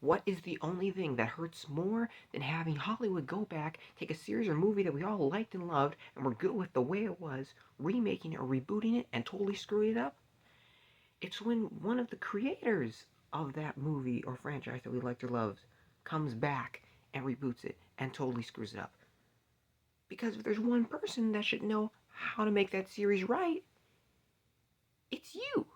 What is the only thing that hurts more than having Hollywood go back, take a series or movie that we all liked and loved, and were good with the way it was, remaking it or rebooting it and totally screwing it up? It's when one of the creators of that movie or franchise that we liked or loved comes back and reboots it and totally screws it up. Because if there's one person that should know how to make that series right, it's you.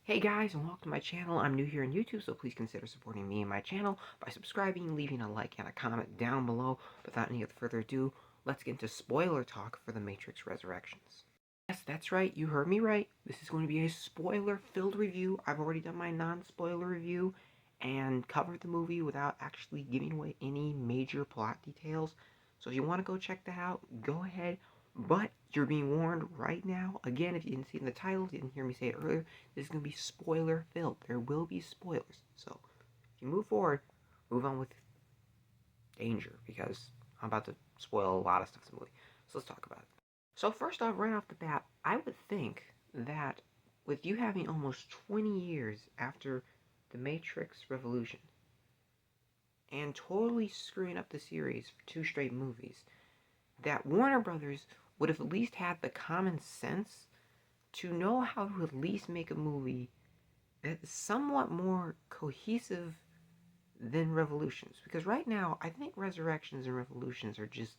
Hey guys, and welcome to my channel. I'm new here on YouTube, so please consider supporting me and my channel by subscribing, leaving a like and a comment down below. Without any further ado, let's get into spoiler talk for The Matrix Resurrections. Yes, that's right, you heard me right. This is going to be a spoiler-filled review. I've already done my non-spoiler review and covered the movie without actually giving away any major plot details. So if you want to go check that out, go ahead. But you're being warned right now. Again, if you didn't see it in the title, you didn't hear me say it earlier, this is going to be spoiler-filled. There will be spoilers. So if you move forward, move on with danger, because I'm about to spoil a lot of stuff in the movie. So let's talk about it. So first off, right off the bat, I would think that with you having almost 20 years after The Matrix Revolution and totally screwing up the series for 2 straight movies, that Warner Brothers would have at least had the common sense to know how to at least make a movie that is somewhat more cohesive than Revolutions. Because right now, I think Resurrections and Revolutions are just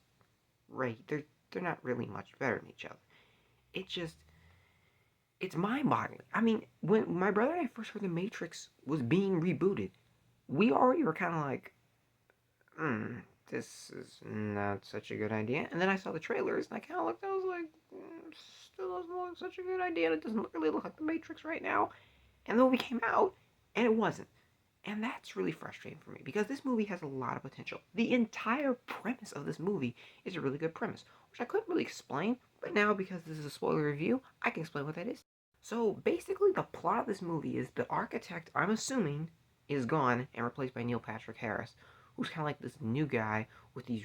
right. They're not really much better than each other. It's mind-boggling. I mean, when my brother and I first heard The Matrix was being rebooted, we already were kind of like, this is not such a good idea. And then I saw the trailers, and I kind of looked, I was like, still doesn't look such a good idea. It doesn't really look like The Matrix right now. And the movie came out, and it wasn't. And that's really frustrating for me, because this movie has a lot of potential. The entire premise of this movie is a really good premise, which I couldn't really explain, but now, because this is a spoiler review, I can explain what that is. So, basically, the plot of this movie is the architect, I'm assuming, is gone and replaced by Neil Patrick Harris, who's kind of like this new guy with these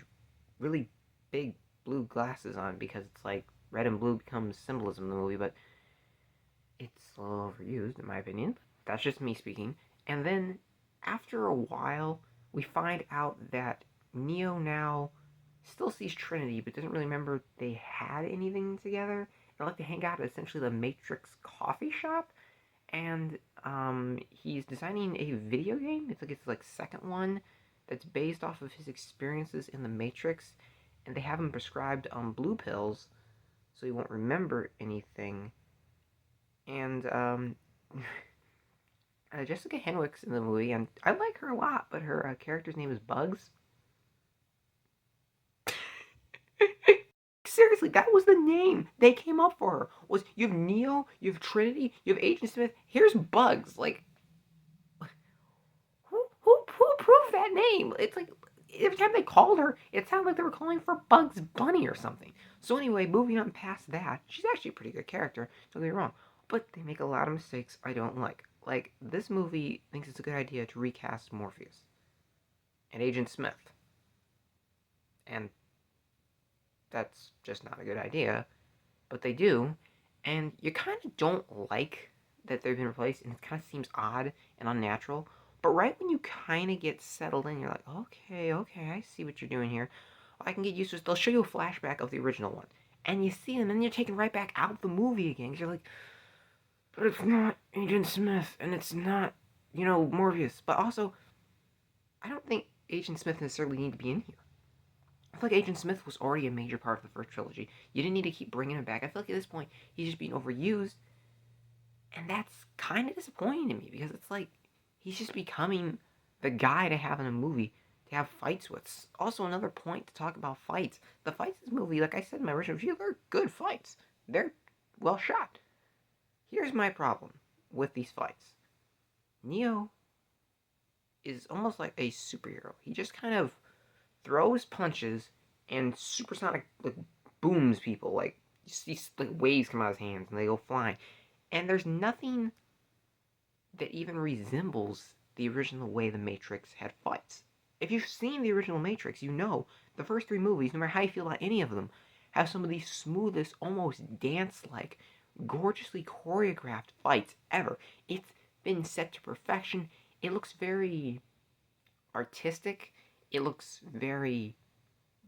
really big blue glasses on, because it's like red and blue becomes symbolism in the movie, but it's a little overused, in my opinion. That's just me speaking. And then, after a while, we find out that Neo now still sees Trinity, but doesn't really remember they had anything together. They like to hang out at essentially the Matrix coffee shop, and he's designing a video game. It's like second one that's based off of his experiences in the Matrix, and they have him prescribed blue pills so he won't remember anything. And Jessica Henwick's in the movie, and I like her a lot, but her character's name is Bugs. Seriously, that was the name they came up for her. Was you have Neo, you have Trinity, you have Agent Smith. Here's Bugs. Like, who approved that name? It's like every time they called her, it sounded like they were calling for Bugs Bunny or something. So anyway, moving on past that, she's actually a pretty good character. Don't get me wrong, but they make a lot of mistakes I don't like. Like, this movie thinks it's a good idea to recast Morpheus and Agent Smith, and that's just not a good idea, but they do, and you kind of don't like that they've been replaced, and it kind of seems odd and unnatural, but right when you kind of get settled in, you're like, okay, I see what you're doing here. I can get used to this. They'll show you a flashback of the original one, and you see them, and then you're taken right back out of the movie again, because you're like, but it's not Agent Smith, and it's not, Morpheus. But also, I don't think Agent Smith necessarily need to be in here. I feel like Agent Smith was already a major part of the first trilogy. You didn't need to keep bringing him back. I feel like at this point, he's just being overused, and that's kind of disappointing to me, because it's like, he's just becoming the guy to have in a movie to have fights with. Also, another point to talk about fights. The fights in this movie, like I said in my original review, they're good fights. They're well shot. Here's my problem with these fights. Neo is almost like a superhero. He just kind of throws punches and supersonic booms people. Like, you see waves come out of his hands and they go flying. And there's nothing that even resembles the original way the Matrix had fights. If you've seen the original Matrix, you know the first 3 movies, no matter how you feel about any of them, have some of the smoothest, almost dance-like, gorgeously choreographed fights ever. It's been set to perfection. It looks very artistic. It looks very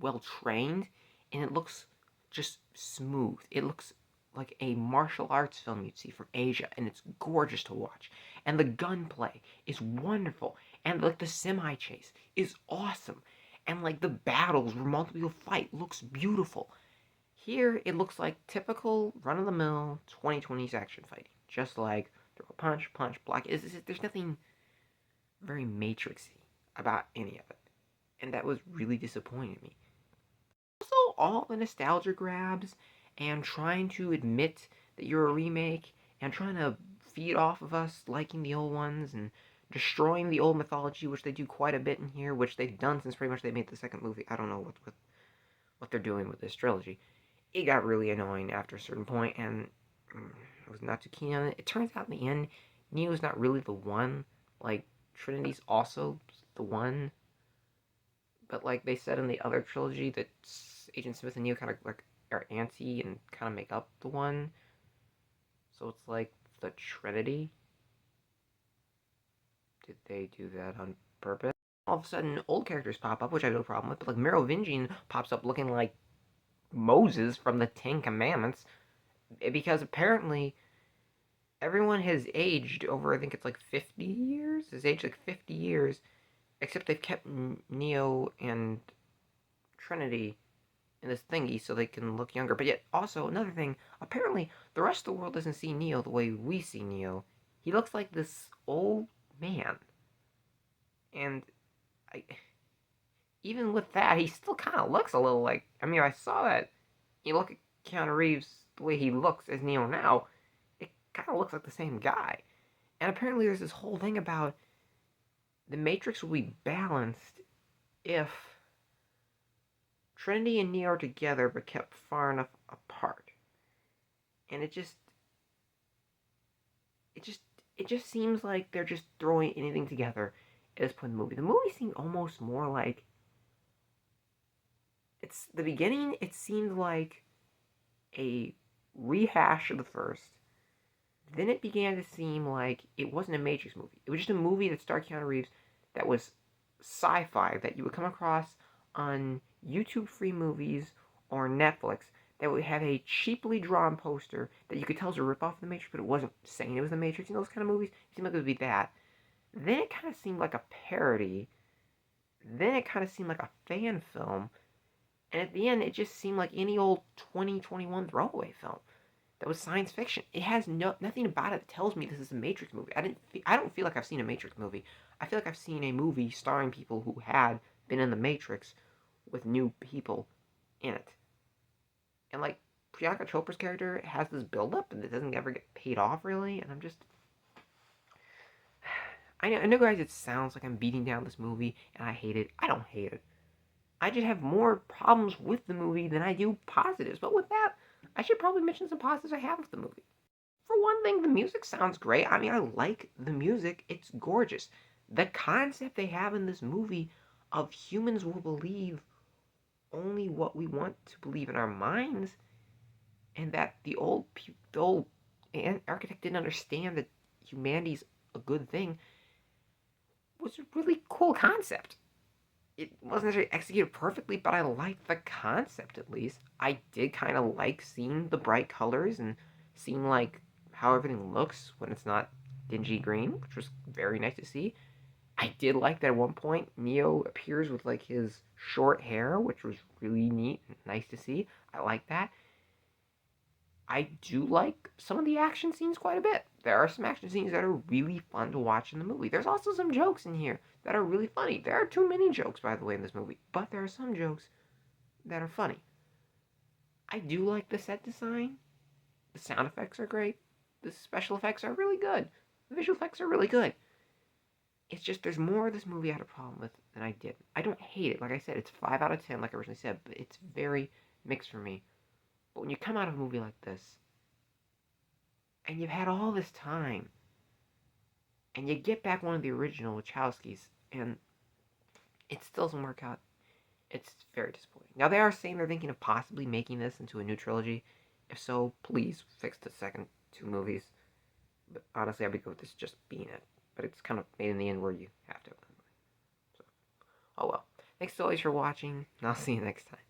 well trained, and it looks just smooth. It looks like a martial arts film you'd see from Asia, and it's gorgeous to watch. And the gunplay is wonderful, and like the semi chase is awesome, and like the battles where multiple fight looks beautiful. Here, it looks like typical run of the mill 2020s action fighting, just like throw a punch, punch, block. There's nothing very Matrixy about any of it, and that was really disappointing to me. Also, all the nostalgia grabs and trying to admit that you're a remake and trying to feed off of us liking the old ones and destroying the old mythology, which they do quite a bit in here, which they've done since pretty much they made the second movie. I don't know what they're doing with this trilogy. It got really annoying after a certain point, and I was not too keen on it. It turns out in the end, Neo's not really the one. Like, Trinity's also the one, but like they said in the other trilogy, that Agent Smith and Neo kind of like are anti and kind of make up the one. So it's like the Trinity. Did they do that on purpose? All of a sudden, old characters pop up, which I have no problem with. But like Merovingian pops up looking like Moses from the Ten Commandments, because apparently everyone has aged over. I think it's like 50 years. Has aged like 50 years, except they've kept Neo and Trinity in this thingy so they can look younger. But yet, also another thing, apparently the rest of the world doesn't see Neo the way we see Neo. He looks like this old man, and I, even with that, he still kind of looks a little like. I mean, I saw that. You look at Keanu Reeves the way he looks as Neo now, it kind of looks like the same guy. And apparently, there's this whole thing about the Matrix will be balanced if Trinity and Neo are together but kept far enough apart. And it just it just seems like they're just throwing anything together at this point in the movie. The movie seemed almost more like it's the beginning. It seemed like a rehash of the first. Then it began to seem like it wasn't a Matrix movie. It was just a movie that starred Keanu Reeves that was sci-fi that you would come across on YouTube free movies or Netflix that would have a cheaply drawn poster that you could tell was a ripoff of The Matrix, but it wasn't saying it was The Matrix. You know, those kind of movies? It seemed like it would be that. Then it kind of seemed like a parody. Then it kind of seemed like a fan film. And at the end, it just seemed like any old 2021 throwaway film that was science fiction. It has nothing about it that tells me this is a Matrix movie. I don't feel like I've seen a Matrix movie. I feel like I've seen a movie starring people who had been in the Matrix with new people in it. And like Priyanka Chopra's character has this build up and it doesn't ever get paid off really, and I'm just I know guys, it sounds like I'm beating down this movie and I hate it. I don't hate it. I just have more problems with the movie than I do positives. But with that, I should probably mention some positives I have with the movie. For one thing, the music sounds great. I mean, I like the music. It's gorgeous. The concept they have in this movie of humans will believe only what we want to believe in our minds, and that the old architect didn't understand that humanity's a good thing, was a really cool concept. It wasn't necessarily executed perfectly, but I liked the concept at least. I did kind of like seeing the bright colors and seeing like how everything looks when it's not dingy green, which was very nice to see. I did like that at one point Neo appears with like his short hair, which was really neat and nice to see. I like that. I do like some of the action scenes quite a bit. There are some action scenes that are really fun to watch in the movie. There's also some jokes in here that are really funny. There are too many jokes, by the way, in this movie, but there are some jokes that are funny. I do like the set design. The sound effects are great. The special effects are really good. The visual effects are really good. It's just there's more of this movie I had a problem with than I did. I don't hate it. Like I said, it's 5 out of 10, like I originally said, but it's very mixed for me. But when you come out of a movie like this, and you've had all this time, and you get back one of the original Wachowskis, and it still doesn't work out, it's very disappointing. Now, they are saying they're thinking of possibly making this into a new trilogy, If so, please fix the second two movies. But honestly, I'd be good with this just being it. But it's kind of made in the end where you have to. So, oh well. Thanks always for watching, and I'll see you next time.